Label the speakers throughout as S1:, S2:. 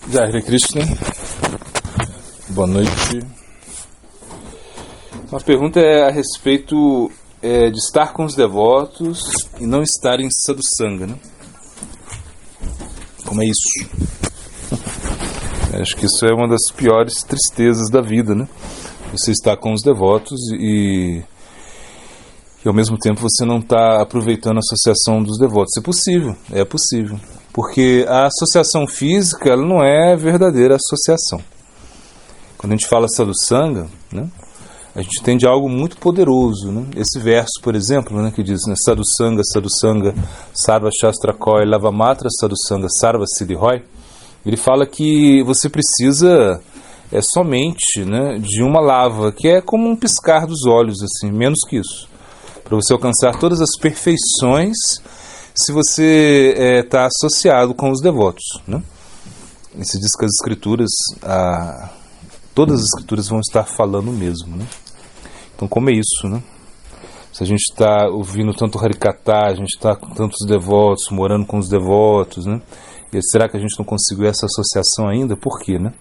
S1: Jai Hare Krishna, boa noite. A pergunta é a respeito de estar com os devotos e não estar em sadhusanga, né? Como é isso? Acho que isso é uma das piores tristezas da vida, né? Você está com os devotos e ao mesmo tempo você não está aproveitando a associação dos devotos. É possível. Porque a associação física ela não é verdadeira associação. Quando a gente fala sadhusanga, né, a gente entende algo muito poderoso, né? Esse verso, por exemplo, né, que diz, né, sadhusanga, sadhusanga, sarva shastra koi, lavamatra sadhusanga, sarva siddhi-roy, ele fala que você precisa somente, né, de uma lava, que é como um piscar dos olhos, assim, menos que isso, para você alcançar todas as perfeições se você está associado com os devotos, né? E se diz que as escrituras, todas as escrituras vão estar falando o mesmo, né? Então, como é isso, né? Se a gente está ouvindo tanto Harikata, a gente está com tantos devotos, morando com os devotos, né? E será que a gente não conseguiu essa associação ainda? Por quê, né?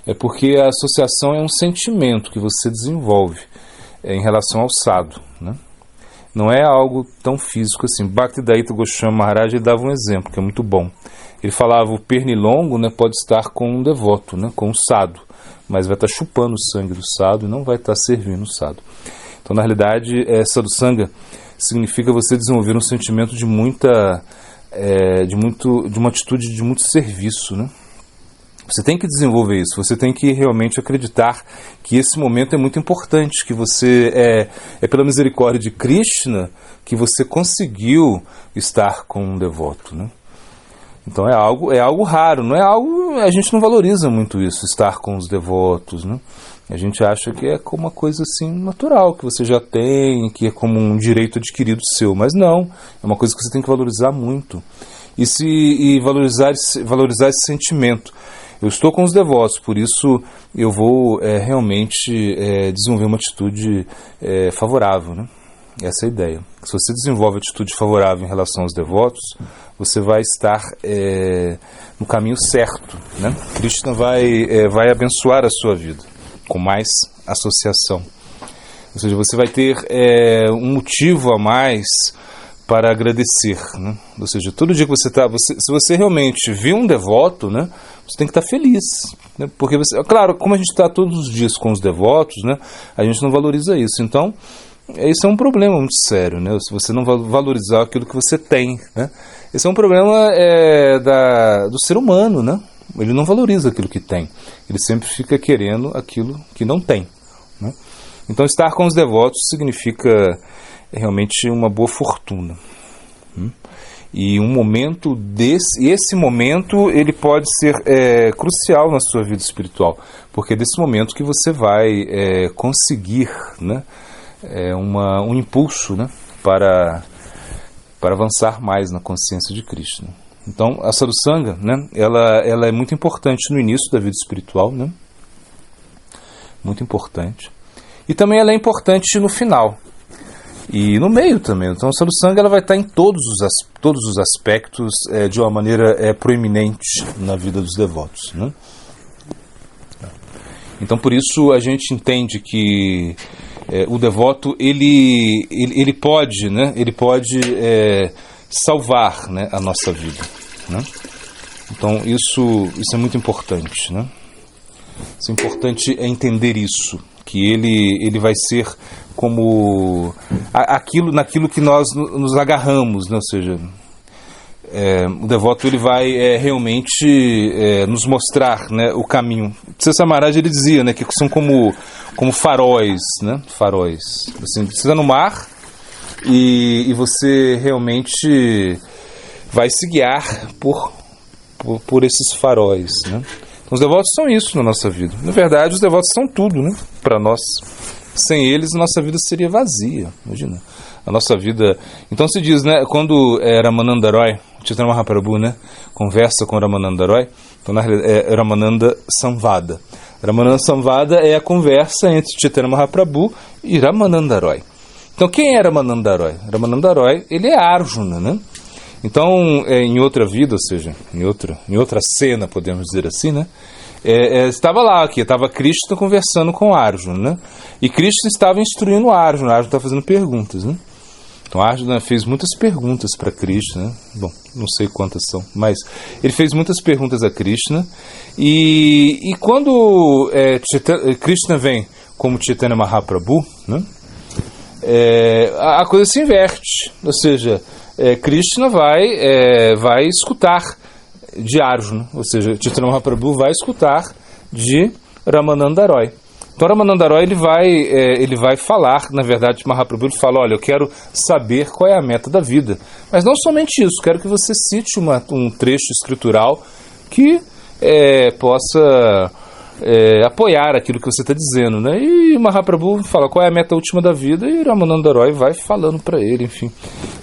S1: É porque a associação é um sentimento que você desenvolve em relação ao sadhu, né? Não é algo tão físico assim. Bhaktivedanta Goswami Maharaj ele dava um exemplo, que é muito bom. Ele falava, o pernilongo, né, pode estar com um devoto, né, com um sadhu, mas vai estar chupando o sangue do sadhu e não vai estar servindo o sadhu. Então, na realidade, sadhusanga significa você desenvolver um sentimento de uma atitude de muito serviço, né? Você tem que desenvolver isso, você tem que realmente acreditar que esse momento é muito importante, que você é pela misericórdia de Krishna que você conseguiu estar com um devoto, né? Então é algo raro, não é algo, a gente não valoriza muito isso, estar com os devotos, né? A gente acha que é como uma coisa assim natural, que você já tem, que é como um direito adquirido seu, mas não, é uma coisa que você tem que valorizar muito e valorizar esse sentimento. Eu estou com os devotos, por isso eu vou realmente desenvolver uma atitude favorável, né? Essa é a ideia. Se você desenvolve atitude favorável em relação aos devotos, você vai estar no caminho certo, né? Krishna vai abençoar a sua vida com mais associação. Ou seja, você vai ter um motivo a mais para agradecer, né? Ou seja, todo dia que você está... se você realmente viu um devoto, né, você tem que estar feliz, né? Porque claro, como a gente está todos os dias com os devotos, né, a gente não valoriza isso. Então, isso é um problema muito sério, né? Se você não valorizar aquilo que você tem, né? Esse é um problema do ser humano, né? Ele não valoriza aquilo que tem. Ele sempre fica querendo aquilo que não tem, né? Então, estar com os devotos significa realmente uma boa fortuna. E um momento esse momento ele pode ser crucial na sua vida espiritual, porque é desse momento que você vai conseguir, né, um impulso, né, para avançar mais na consciência de Krishna. Então a sadhusanga, né, ela é muito importante no início da vida espiritual, né, muito importante, e também ela é importante no final e no meio também. Então a sadhusanga ela vai estar em todos os aspectos de uma maneira proeminente na vida dos devotos, né? Então por isso a gente entende que o devoto ele pode, né, salvar, né, a nossa vida, né? Então isso é muito importante, né? Isso é importante entender isso, que ele vai ser como naquilo que nós nos agarramos, né? Ou seja, o devoto ele vai realmente nos mostrar, né, o caminho. Sessa Maharaj ele dizia, né, que são como faróis, né? Faróis. Assim, você está no mar e você realmente vai se guiar por esses faróis, né? Então, os devotos são isso na nossa vida. Na verdade, os devotos são tudo, né, para nós. Sem eles, a nossa vida seria vazia. Imagina. A nossa vida... Então se diz, né, quando Ramananda Roy, Chaitanya Mahaprabhu, né, conversa com Ramananda Roy, então na realidade é Ramananda Samvada. Ramananda Samvada é a conversa entre Chaitanya Mahaprabhu e Ramananda Roy. Então quem é Ramananda Roy? Ramananda Roy, ele é Arjuna, né? Então, em outra vida, ou seja, em outra cena, podemos dizer assim, né? Estava lá, aqui, estava Krishna conversando com Arjuna, né? E Krishna estava instruindo Arjuna estava fazendo perguntas, né? Então Arjuna fez muitas perguntas para Krishna, né? Bom, não sei quantas são, mas ele fez muitas perguntas a Krishna, e quando Krishna vem como Chaitanya Mahaprabhu, né? A coisa se inverte, ou seja, Krishna vai escutar de Arjuna, ou seja, Chaitanya Mahaprabhu vai escutar de Ramananda Roy. Então Ramananda Roy ele vai falar, na verdade, Mahaprabhu ele fala, olha, eu quero saber qual é a meta da vida. Mas não somente isso, quero que você cite um trecho escritural que possa apoiar aquilo que você está dizendo, né? E Mahaprabhu fala qual é a meta última da vida, e Ramananda Roy vai falando para ele, enfim.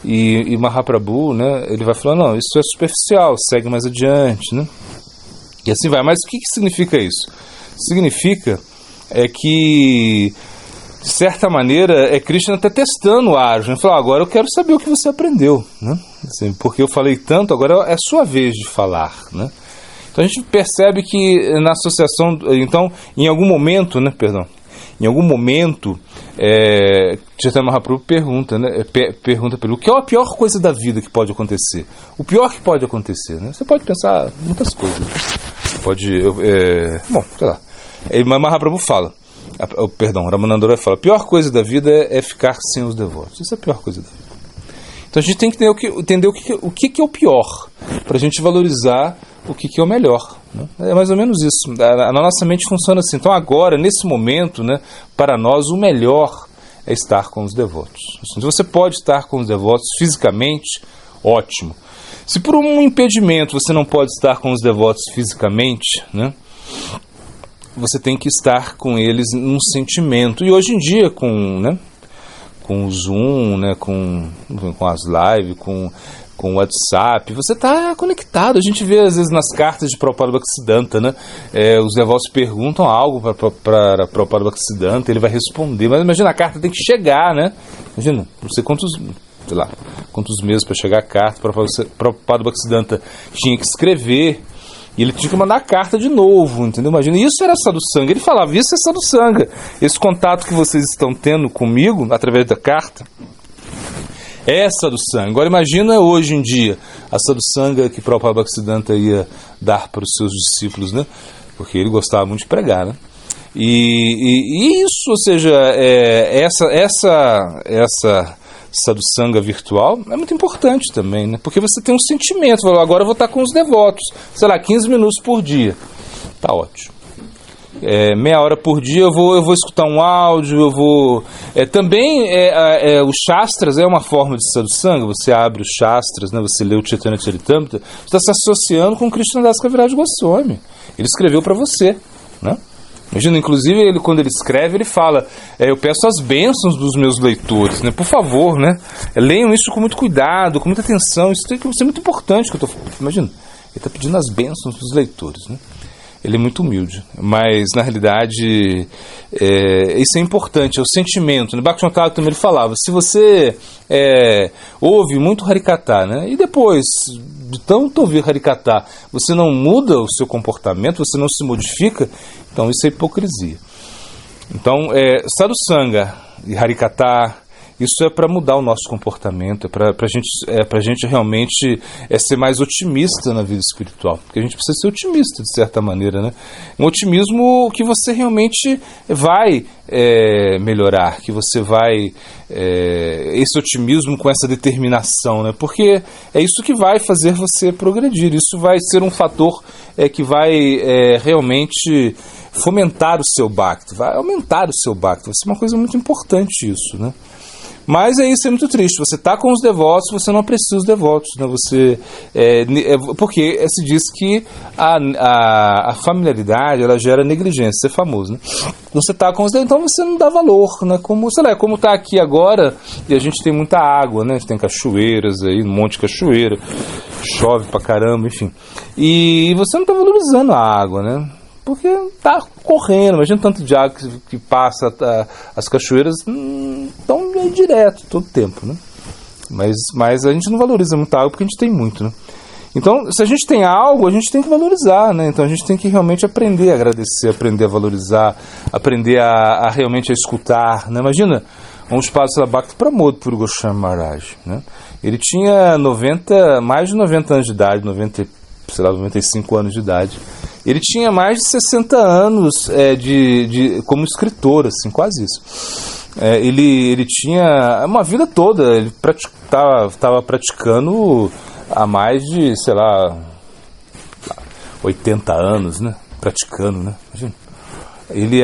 S1: E Mahaprabhu, né, ele vai falando, não, isso é superficial, segue mais adiante, né? E assim vai. Mas o que significa isso? Significa que, de certa maneira, Krishna está testando o Arjuna. Ele falou, agora eu quero saber o que você aprendeu, né? Assim, porque eu falei tanto, agora é a sua vez de falar, né? Então a gente percebe que na associação, então, em algum momento, Chaitanya Mahaprabhu pergunta, né? Pergunta para ele, o que é a pior coisa da vida que pode acontecer? O pior que pode acontecer, né? Você pode pensar muitas coisas. Bom, sei lá. Mas Mahaprabhu fala, Ramananda Roy fala, a pior coisa da vida é ficar sem os devotos. Isso é a pior coisa da vida. Então a gente tem que entender o que é o pior, para a gente valorizar o que é o melhor, né? É mais ou menos isso. A nossa mente funciona assim. Então agora, nesse momento, né, para nós o melhor é estar com os devotos. Se você pode estar com os devotos fisicamente, ótimo. Se por um impedimento você não pode estar com os devotos fisicamente, né, você tem que estar com eles num sentimento. E hoje em dia, com o Zoom, né, com as lives, com o WhatsApp, você está conectado. A gente vê, às vezes, nas cartas de Prabhupada Bhaktisiddhanta, né, os devotos perguntam algo para Prabhupada Bhaktisiddhanta, ele vai responder. Mas imagina, a carta tem que chegar, né? Imagina, não sei quantos meses para chegar a carta. Prabhupada Bhaktisiddhanta tinha que escrever, e ele tinha que mandar a carta de novo, entendeu? Imagina, isso era sadhusanga. Ele falava, isso é sadhusanga. Esse contato que vocês estão tendo comigo, através da carta, é sadhusanga. Agora imagina hoje em dia, a sadhusanga que Prabhupada Bhaktisiddhanta ia dar para os seus discípulos, né? Porque ele gostava muito de pregar, né? E isso, ou seja, essa sadhusanga virtual é muito importante também, né? Porque você tem um sentimento, agora eu vou estar com os devotos, sei lá, 15 minutos por dia, tá ótimo. Meia hora por dia eu vou escutar um áudio, eu vou... Também os Shastras é uma forma de sadhusanga. Você abre os Shastras, né? Você lê o Chaitanya Charitamrita, você está se associando com Krishnadas Kaviraj Goswami. Ele escreveu para você, né? Imagina, inclusive, quando ele escreve, ele fala, eu peço as bênçãos dos meus leitores, né? Por favor, né? Leiam isso com muito cuidado, com muita atenção, isso tem que ser muito importante. Imagina, ele está pedindo as bênçãos dos leitores, né? Ele é muito humilde, mas na realidade isso é importante, é o sentimento. No Bhaktivinoda Thakur também ele falava, se você ouve muito Harikatha, né, e depois de tanto ouvir Harikatha, você não muda o seu comportamento, você não se modifica, então isso é hipocrisia. Então, sadhusanga e Harikatha, isso é para mudar o nosso comportamento, é para a gente realmente ser mais otimista na vida espiritual. Porque a gente precisa ser otimista, de certa maneira, né? Um otimismo que você realmente vai melhorar, que você vai... esse otimismo com essa determinação, né? Porque é isso que vai fazer você progredir, isso vai ser um fator que vai realmente fomentar o seu bhakti, vai aumentar o seu bhakti, vai ser uma coisa muito importante isso, né? Mas isso é muito triste. Você está com os devotos, você não aprecia os devotos, né? Porque se diz que a familiaridade ela gera negligência, é famoso, né? Você está com os devotos, então você não dá valor, né? Como está aqui agora, e a gente tem muita água, né? A gente tem cachoeiras aí, um monte de cachoeira, chove pra caramba, enfim. E você não está valorizando a água, né? Porque está correndo, imagina tanto de água que passa as cachoeiras, então é direto, todo tempo, né? Mas a gente não valoriza muito algo porque a gente tem muito, né? Então, se a gente tem algo, a gente tem que valorizar, né? Então a gente tem que realmente aprender a agradecer, aprender a valorizar, aprender a realmente a escutar, né? Imagina, vamos passar a Bhakti Pramod Puri Goswami Maharaj, né? Ele tinha mais de 90 anos de idade, 95 anos de idade. Ele tinha mais de 60 anos como escritor, assim, quase isso. Ele tinha uma vida toda, ele estava praticando há mais de, 80 anos, né? Praticando, né? Imagina. Ele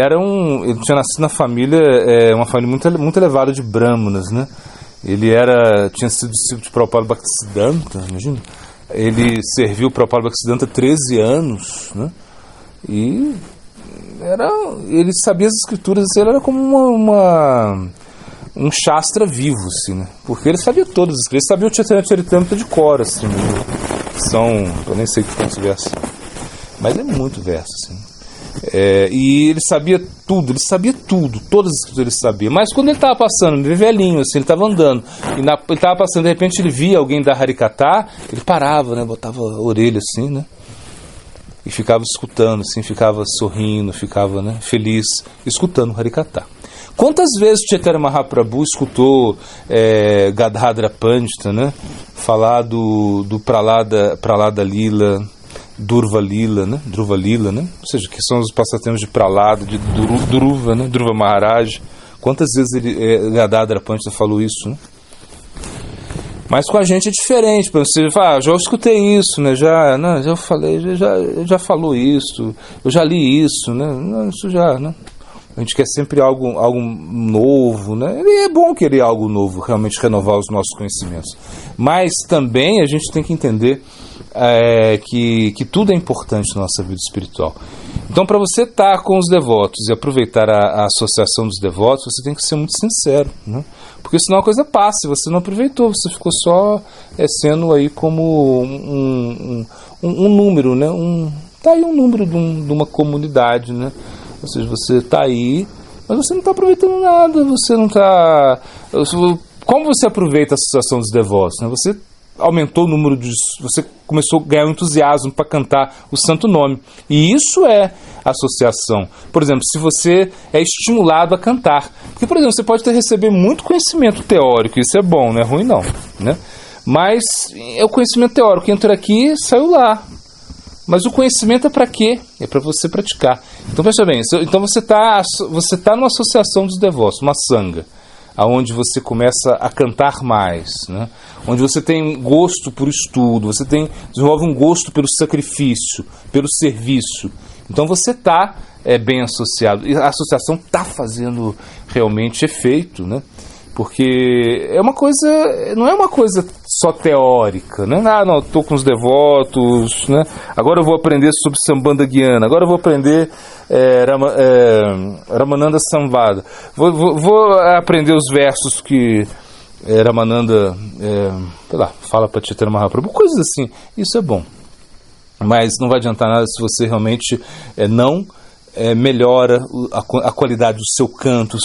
S1: tinha nascido na família, uma família muito elevada de brahmanas, né? Ele tinha sido discípulo de Prabhupada Bhaktisiddhanta, imagina. Ele serviu o Prabhupada Bhaktisiddhanta 13 anos, né? E ele sabia as escrituras, assim, ele era como um Shastra vivo, assim, né? Porque ele sabia todas as escrituras, ele sabia o Chaitanya Charitamrita de cor, assim, né? Eu nem sei quantos versos, mas é muito verso, assim. E ele sabia tudo, todas as escrituras ele sabia. Mas quando ele estava passando, ele velhinho, assim, ele estava andando, ele estava passando, de repente ele via alguém dar Harikatha, ele parava, né? Botava a orelha assim, né? E ficava escutando, assim, ficava sorrindo, ficava, né, feliz, escutando Harikatha. Quantas vezes Chaitanya Mahaprabhu escutou Gadadhara Pandita, né, falar do Pralada Lila, Durva Lila, né, ou seja, que são os passatempos de Pralada, de Dhruva, né, Dhruva Maharaj. Quantas vezes Gadadhara Pandita falou isso, né? Mas com a gente é diferente. Você fala, já escutei isso, né? Já falei, já falou isso, eu já li isso, né? Não, isso já, né? A gente quer sempre algo novo, né? E é bom querer algo novo, realmente renovar os nossos conhecimentos. Mas também a gente tem que entender que tudo é importante na nossa vida espiritual. Então, para você estar com os devotos e aproveitar a associação dos devotos, você tem que ser muito sincero, né? Porque senão a coisa passa, você não aproveitou, você ficou só sendo aí como um número, né? Tá aí um número de uma comunidade, né? Ou seja, você está aí, mas você não está aproveitando nada, você não está... Como você aproveita a associação dos devotos, né? Você aumentou o número de... Você começou a ganhar um entusiasmo para cantar o santo nome. E isso é associação. Por exemplo, se você é estimulado a cantar. Porque, por exemplo, você pode receber muito conhecimento teórico, isso é bom, não é ruim não, né? Mas é o conhecimento teórico que entra aqui, saiu lá. Mas o conhecimento é para quê? É para você praticar. Então, veja bem, então você tá numa associação dos devotos, uma sangha, aonde você começa a cantar mais, né? Onde você tem gosto por estudo, você desenvolve um gosto pelo sacrifício, pelo serviço. Então você está bem associado. E a associação está fazendo realmente efeito, né? Porque não é uma coisa só teórica, né? Não, estou com os devotos, né? Agora eu vou aprender sobre Sambandha Gyana, agora eu vou aprender Ramananda Samvada, vou aprender os versos que Ramananda fala para Chaitanya Mahaprabhu, coisas assim. Isso é bom, mas não vai adiantar nada se você realmente não melhora a qualidade do seu canto.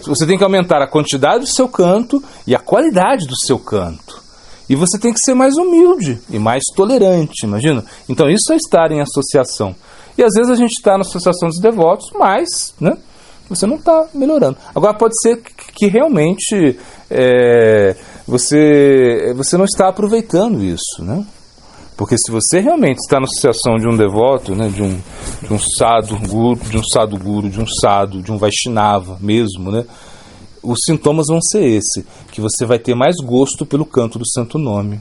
S1: Você tem que aumentar a quantidade do seu canto e a qualidade do seu canto. E você tem que ser mais humilde e mais tolerante, imagina? Então isso é estar em associação. E às vezes a gente está na associação dos devotos, mas, né, você não está melhorando. Agora pode ser que realmente você não está aproveitando isso, né? Porque se você realmente está na associação de um devoto, né, de um sadhu guru, de um Vaishnava mesmo, né, os sintomas vão ser esse, que você vai ter mais gosto pelo canto do santo nome,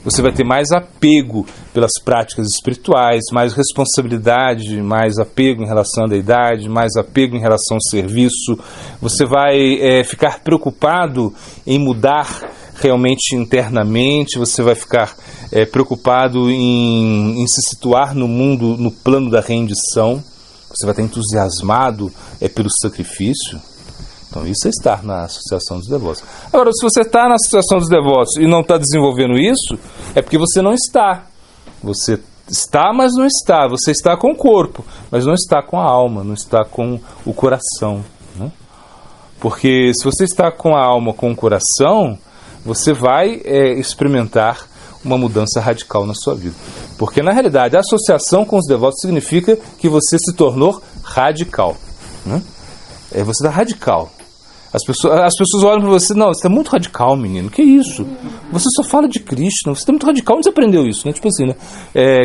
S1: você vai ter mais apego pelas práticas espirituais, mais responsabilidade, mais apego em relação à deidade, mais apego em relação ao serviço, você vai ficar preocupado em mudar realmente internamente, você vai ficar preocupado em se situar no mundo, no plano da rendição, você vai estar entusiasmado pelo sacrifício. Então isso é estar na associação dos devotos. Agora, se você está na associação dos devotos e não está desenvolvendo isso, é porque você não está. Você está, mas não está. Você está com o corpo, mas não está com a alma, não está com o coração, né? Porque se você está com a alma, com o coração, você vai experimentar uma mudança radical na sua vida. Porque, na realidade, a associação com os devotos significa que você se tornou radical. Né? Você está radical. As pessoas olham para você, não, você está muito radical, menino, que isso? Você só fala de Krishna, você está muito radical, onde você aprendeu isso? Né? Tipo assim, né?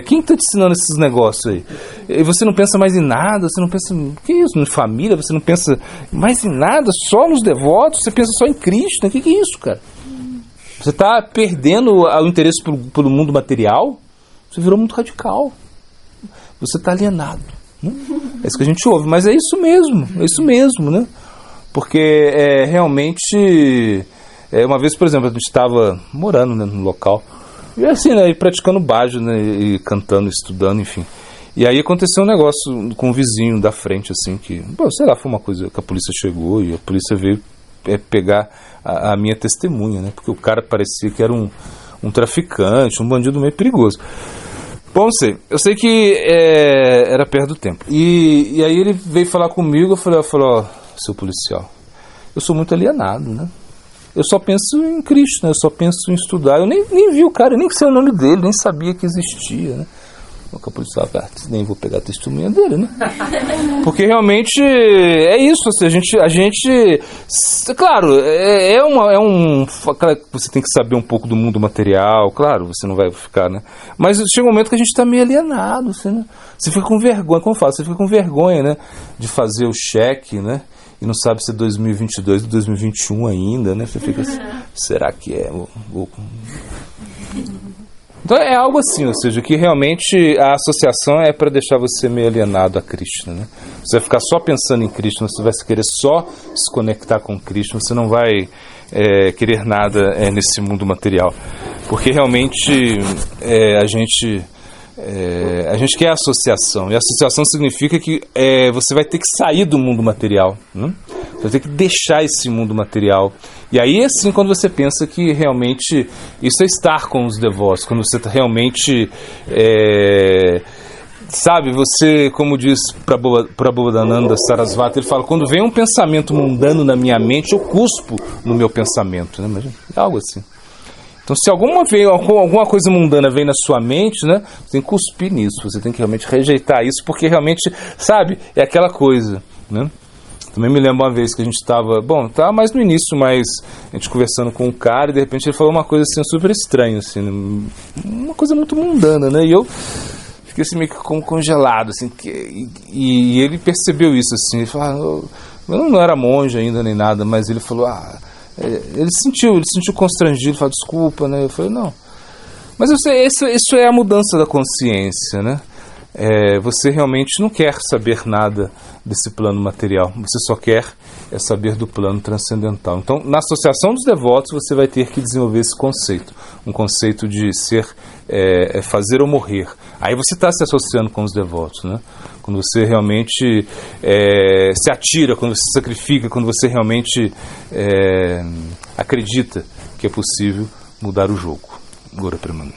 S1: Quem está te ensinando esses negócios aí? E você não pensa mais em nada, você não pensa, que isso? Em família, você não pensa mais em nada, só nos devotos, você pensa só em Krishna, que é isso, cara? Você está perdendo o interesse pelo mundo material, você virou muito radical. Você está alienado. Né? É isso que a gente ouve, mas é isso mesmo, né? Porque realmente, uma vez, por exemplo, a gente estava morando, né, no local, e assim, né, praticando bhajan, né, e cantando, estudando, enfim. E aí aconteceu um negócio com o vizinho da frente, assim, que, sei lá, foi uma coisa que a polícia chegou e a polícia veio pegar a minha testemunha, né, porque o cara parecia que era um traficante, um bandido meio perigoso. Bom, não sei. Eu sei que era perto do tempo. E aí ele veio falar comigo, eu falei, ó, seu policial, eu sou muito alienado, né? Eu só penso em Krishna, eu só penso em estudar. Eu nem vi o cara, nem sei o nome dele, nem sabia que existia, né? O policial, nem vou pegar a testemunha dele, né? Porque realmente é isso, assim, a gente claro, você tem que saber um pouco do mundo material, claro, você não vai ficar, né? Mas chega um momento que a gente está meio alienado, assim, né? Você fica com vergonha, como eu falo, você fica com vergonha, né? De fazer o cheque, né? E não sabe se é 2022 ou 2021 ainda, né? Você fica assim, será que é? Então é algo assim, ou seja, que realmente a associação é para deixar você meio alienado a Krishna, né? Você vai ficar só pensando em Krishna, você vai querer só se conectar com Krishna, você não vai querer nada nesse mundo material. Porque realmente a gente quer associação, e associação significa que você vai ter que sair do mundo material, né? Você vai ter que deixar esse mundo material. E aí, assim, quando você pensa que realmente isso é estar com os devotos, quando você realmente, sabe, você, como diz Prabodhananda Sarasvati, ele fala, quando vem um pensamento mundano na minha mente, eu cuspo no meu pensamento, né? Imagina, é algo assim. Então, se alguma coisa mundana vem na sua mente, né, você tem que cuspir nisso, você tem que realmente rejeitar isso, porque realmente, sabe, é aquela coisa, né? Também me lembro uma vez que a gente estava mais no início, mas a gente conversando com um cara e de repente ele falou uma coisa assim super estranha, assim, né? Uma coisa muito mundana, né? E eu fiquei assim meio que congelado, assim, e ele percebeu isso, assim, ele falou, eu não era monge ainda nem nada, mas ele falou, ele se sentiu constrangido, ele falou, desculpa, né? Eu falei, não. Mas isso é a mudança da consciência, né? Você realmente não quer saber nada desse plano material, você só quer saber do plano transcendental. Então, na associação dos devotos, você vai ter que desenvolver esse conceito, um conceito de ser, fazer ou morrer. Aí você está se associando com os devotos, né? Quando você realmente se atira, quando você se sacrifica, quando você realmente acredita que é possível mudar o jogo. Agora, Premananda.